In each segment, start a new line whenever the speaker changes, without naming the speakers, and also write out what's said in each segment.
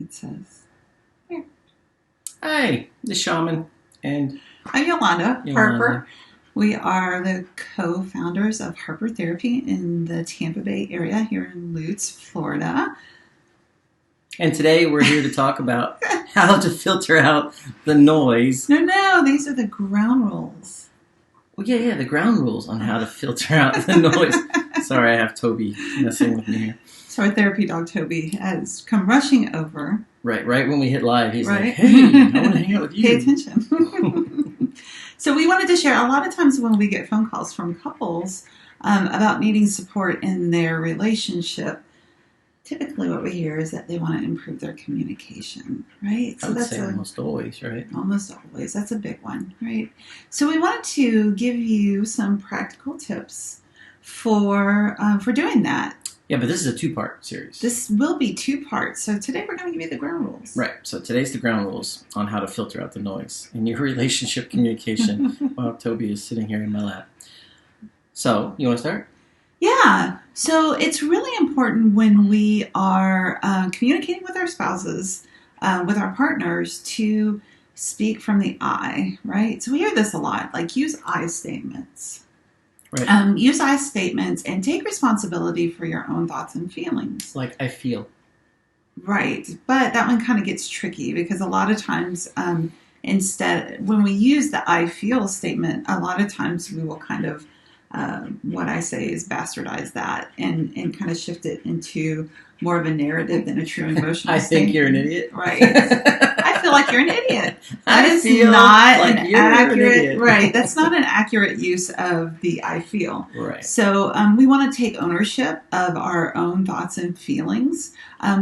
it says. Here.
Hi, the shaman. And
I'm Yolanda Harper. We are the co-founders of Harper Therapy in the Tampa Bay area here in Lutz, Florida.
And today we're here to talk about how to filter out the noise.
No, these are the ground rules.
Well, yeah, the ground rules on how to filter out the noise. Sorry, I have Toby messing with me here.
So our therapy dog, Toby, has come rushing over.
Right when we hit live, he's like, hey, I want to hang out with you.
Pay attention. So we wanted to share, a lot of times when we get phone calls from couples about needing support in their relationship, typically what we hear is that they want to improve their communication, right?
So I would say almost always, right?
Almost always. That's a big one, right? So we wanted to give you some practical tips for doing that.
Yeah, but this is a two-part series.
This will be 2 parts. So today we're going to give you the ground rules.
Right. So today's the ground rules on how to filter out the noise in your relationship communication while Toby is sitting here in my lap. So, you want to start?
Yeah. So it's really important when we are communicating with our spouses, with our partners, to speak from the I, right? So we hear this a lot, like use I statements.
Right.
Use I statements and take responsibility for your own thoughts and feelings.
Like, I feel.
Right. But that one kind of gets tricky because a lot of times instead, when we use the I feel statement, a lot of times we will kind of, what I say is bastardize that and kind of shift it into more of a narrative than a true emotional
I
statement.
think you're an idiot.
Right. I feel like you're an idiot. That is not like an accurate, right. That's not an accurate use of the I feel.
Right.
So we want to take ownership of our own thoughts and feelings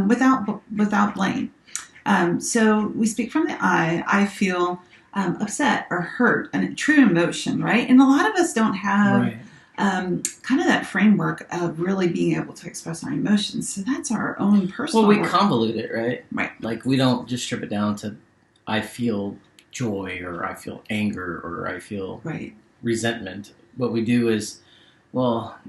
without blame. So we speak from the I feel upset or hurt, and a true emotion, right? And a lot of us don't have kind of that framework of really being able to express our emotions. So that's our own personal
Well, we
work.
convolute it, right?
Right.
Like, we don't just strip it down to I feel joy or I feel anger or I feel resentment. What we do is, well,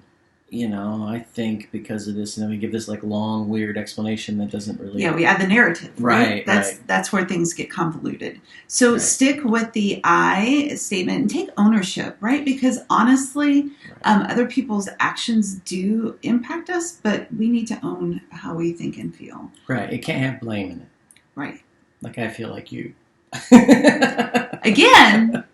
I think because of this, and then we give this like long, weird explanation that doesn't really...
Yeah, we add the narrative, right?
Right.
That's where things get convoluted. So stick with the I statement and take ownership, right? Because honestly, other people's actions do impact us, but we need to own how we think and feel.
Right. It can't have blame in it.
Right.
Like, I feel like you.
Again...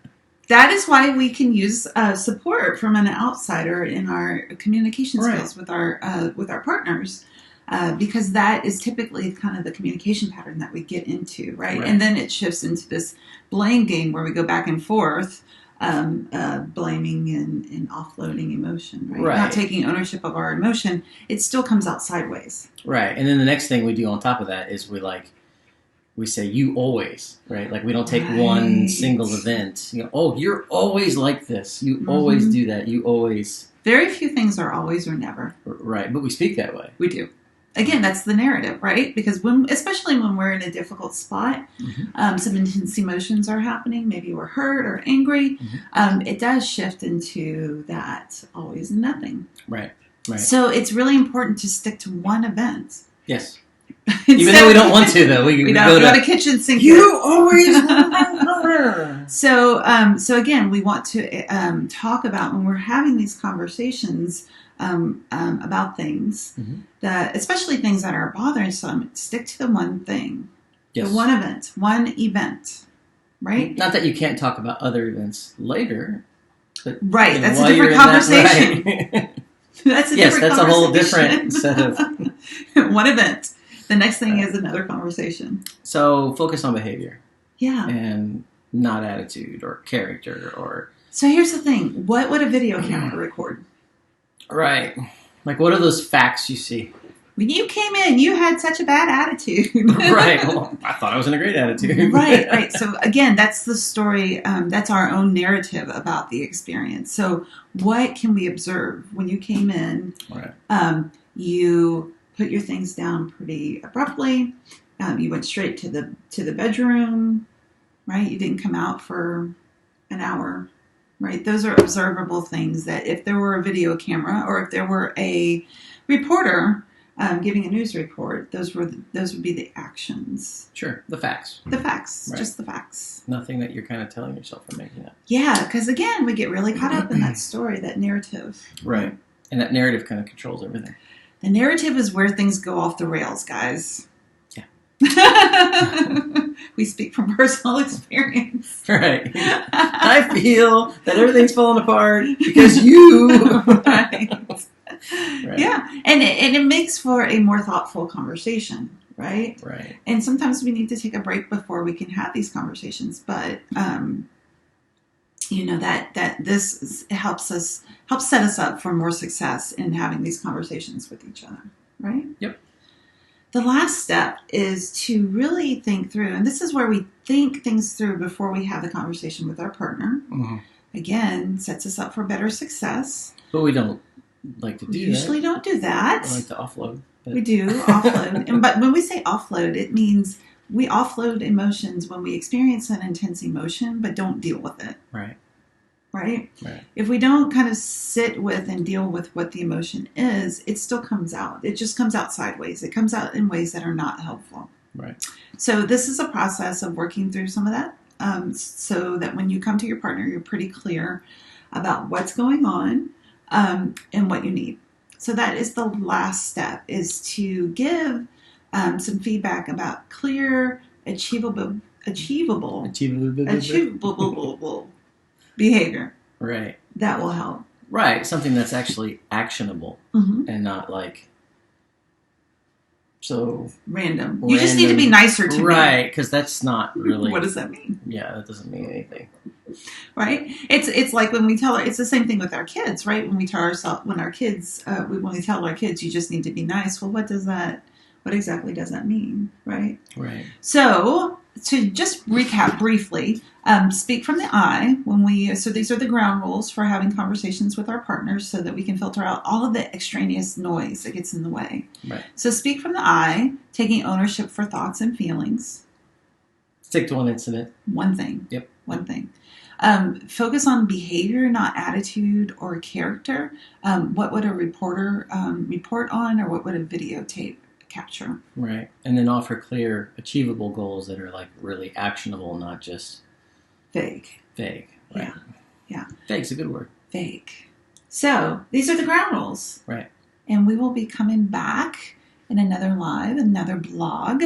That is why we can use support from an outsider in our communication skills with our partners, because that is typically kind of the communication pattern that we get into, right? And then it shifts into this blame game where we go back and forth, blaming and offloading emotion, right? Not taking ownership of our emotion. It still comes out sideways.
Right, and then the next thing we do on top of that is we say, you always, right? Like, we don't take one single event. You're always like this. You always do that. You always...
Very few things are always or never.
Right, but we speak that way.
We do. Again, that's the narrative, right? Because especially when we're in a difficult spot, some intense emotions are happening. Maybe we're hurt or angry. It does shift into that always and nothing.
Right.
So it's really important to stick to one event.
Yes. Even though we don't want to, though. We
don't go to kitchen sink.
You always remember.
So again, we want to talk about when we're having these conversations about things, that especially things that are bothersome, stick to the one thing.
Yes.
The one event, right?
Not that you can't talk about other events later. But,
that's a different conversation. That's a different conversation.
That's a whole different set of...
One event. The next thing is another conversation.
So focus on behavior.
Yeah.
And not attitude or character or...
So here's the thing. What would a video camera record?
Right. Like, what are those facts you see?
When you came in, you had such a bad attitude.
Right. Well, I thought I was in a great attitude.
Right. So again, that's the story. That's our own narrative about the experience. So what can we observe? When you came in, you put your things down pretty abruptly. You went straight to the bedroom, right? You didn't come out for an hour, right? Those are observable things that if there were a video camera or if there were a reporter giving a news report. Those would be the actions.
Sure, the facts.
The facts,
right.
Just the facts.
Nothing that you're kind of telling yourself or making up.
Yeah, because again, we get really caught up in that story, that narrative.
Right, and that narrative kind of controls everything.
The narrative is where things go off the rails, guys. We speak from personal experience.
Right. I feel that everything's falling apart because you.
Right. Yeah. And it makes for a more thoughtful conversation, right?
Right.
And sometimes we need to take a break before we can have these conversations. But, that this helps set us up for more success in having these conversations with each other, right?
Yep.
The last step is to really think through, and this is where we think things through before we have the conversation with our partner.
Mm-hmm.
Again, sets us up for better success.
But we don't like to do
that. We usually don't do that.
We like to offload.
We do offload. But when we say offload, it means we offload emotions when we experience an intense emotion, but don't deal with it.
Right.
Right?
Right.
If we don't kind of sit with and deal with what the emotion is, it still comes out. It just comes out sideways. It comes out in ways that are not helpful.
Right.
So this is a process of working through some of that, so that when you come to your partner, you're pretty clear about what's going on and what you need. So that is the last step, is to give some feedback about clear, achievable behavior.
Right.
That will help.
Right. Something that's actually actionable and not like so
random. You just need to be nicer to me.
Right. Because that's not really.
What does that mean?
Yeah, that doesn't mean anything.
Right. It's like when we tell it's the same thing with our kids, right? When we tell when we tell our kids, you just need to be nice. Well, what exactly does that mean? Right.
Right.
So to just recap briefly, speak from the I so these are the ground rules for having conversations with our partners so that we can filter out all of the extraneous noise that gets in the way.
Right.
So speak from the I, taking ownership for thoughts and feelings.
Stick to one incident.
One thing.
Yep.
One thing. Focus on behavior, not attitude or character. What would a reporter report on, or what would a videotape capture?
Right. And then offer clear, achievable goals that are like really actionable, not just
vague.
Right.
Yeah.
Vague's a good word.
Vague. So these are the ground rules.
Right.
And we will be coming back in another blog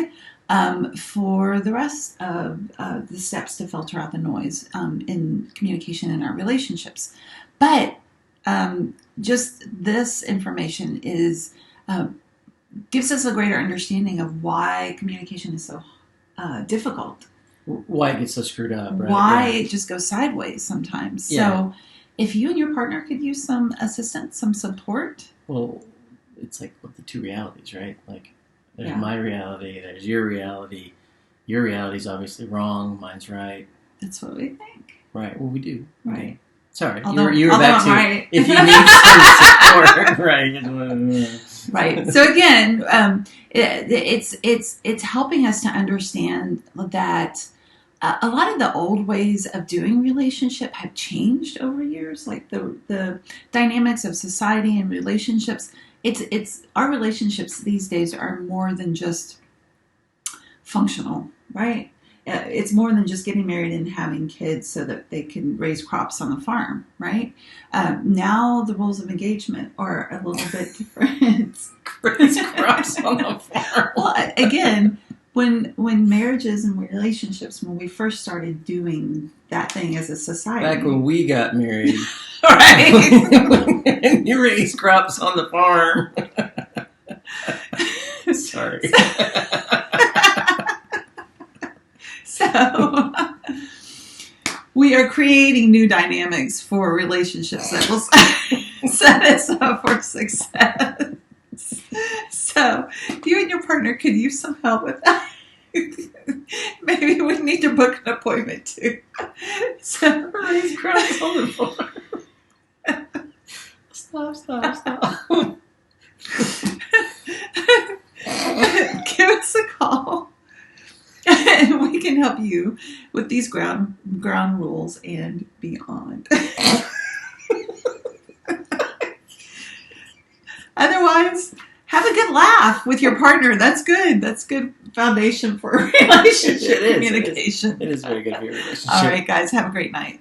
for the rest of the steps to filter out the noise in communication in our relationships. But just this information gives us a greater understanding of why communication is so difficult.
Why it gets so screwed up. Right?
Why it just goes sideways sometimes.
Yeah.
So if you and your partner could use some assistance, some support.
Well, it's like the two realities, right? Like there's my reality, there's your reality. Your reality's obviously wrong, mine's right.
That's what we think.
Right. Well, we do.
Right.
Okay. Sorry,
although
you were back to
right.
If you need some support, right?
Right. So again, it's helping us to understand that a lot of the old ways of doing relationship have changed over years. Like the dynamics of society and relationships. It's our relationships these days are more than just functional, right? It's more than just getting married and having kids so that they can raise crops on the farm, right? Now the rules of engagement are a little bit different.
Raise crops on the farm.
Well, again, when marriages and relationships, when we first started doing that thing as a society.
Back when we got married.
Right.
And you raise crops on the farm. Sorry.
So we are creating new dynamics for relationships that will set us up for success. So you and your partner could use some help with that. Maybe we need to book an appointment too. So
raise crops on the farm. Stop.
Give us a call. And we can help you with these ground rules and beyond. Otherwise, have a good can laugh with your partner. That's good. That's good foundation for relationship communication.
It is very good for your relationship.
All right, guys. Have a great night.